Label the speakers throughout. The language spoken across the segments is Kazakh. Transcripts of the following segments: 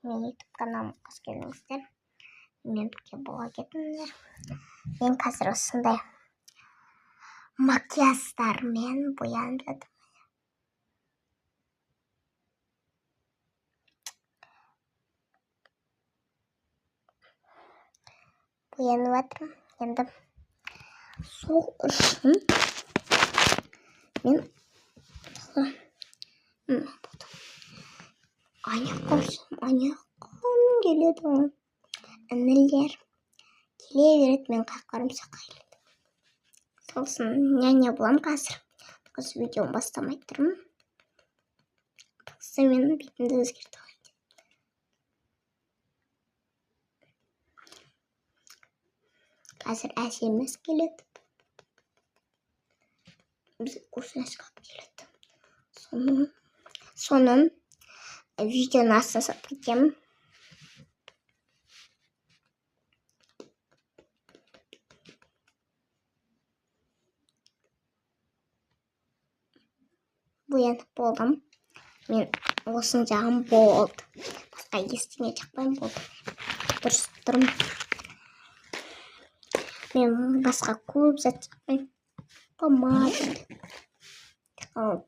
Speaker 1: Менің YouTube каналыма қош келдіңіздер. Мен бірге бола кетіңіздер. Мен қазір осындай макияждармен боянып жатырмын. Енді сол үшін мен аяқым келеді. Інілер келе береді, мен қақырым сақайлайды. Сосын няня болам қазір. Қазір видеоны бастамай тұрмын. Сосын мен бетімді өзгертіп алайын. Қазір әсеміз келеді. Біз курсынашқа келеді. Соның видеоны астына салып кетемін. Боянып болдым. Мен осының жағым болды. Басқа ештеңе жақпаймын болды. Дұрыс тұрмын. Мен басқа көп зат жақпаймын. Помада.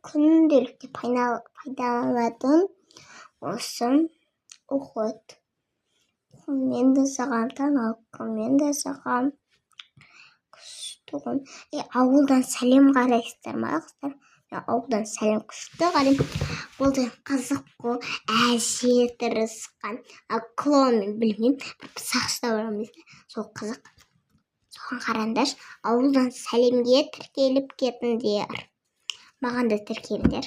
Speaker 1: Күнделікті пайдаланатын осы уход. Мен де саған таналып, мен де саған күштігін. Ауылдан сәлем қарайсыздар ма, қыздар? Ауылдан сәлем күшті қарайым. Болды қызық қой, әже тырысқан. Клоун мен білмеймін, сақшыда барамыз. Сол қызық. Соған қараңдар, ауылдан сәлемге тіркеліп кетіңдер. Маған да тіркеліңдер.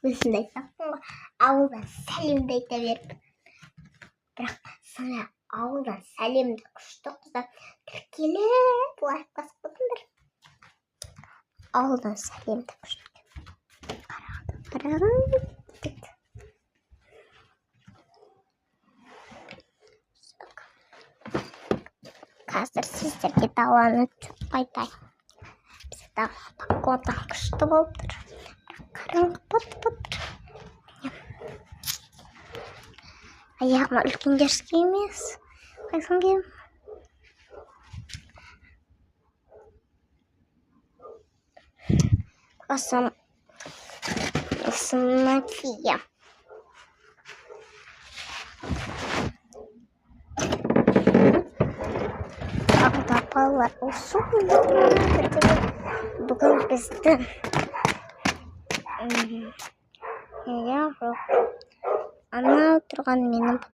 Speaker 1: Өзімді айтсақпын ғой, ауылдан сәлемді айта беріп. Бірақ sana ауылдан сәлемді күшті қыздар тіркеліп лайк басып қойыңдар. Ауылдан сәлемді күшті. Қарағым. Қазір сіздерге даланы түсіп айтайын. Бізде дала погода күшті болып тұр. Қараңғы пот-пот. Аяғыма үлкен жерске емес. Қайсың кем? Осыны кием. Ағыда балалар осы бүгін біздің ана тұрған менің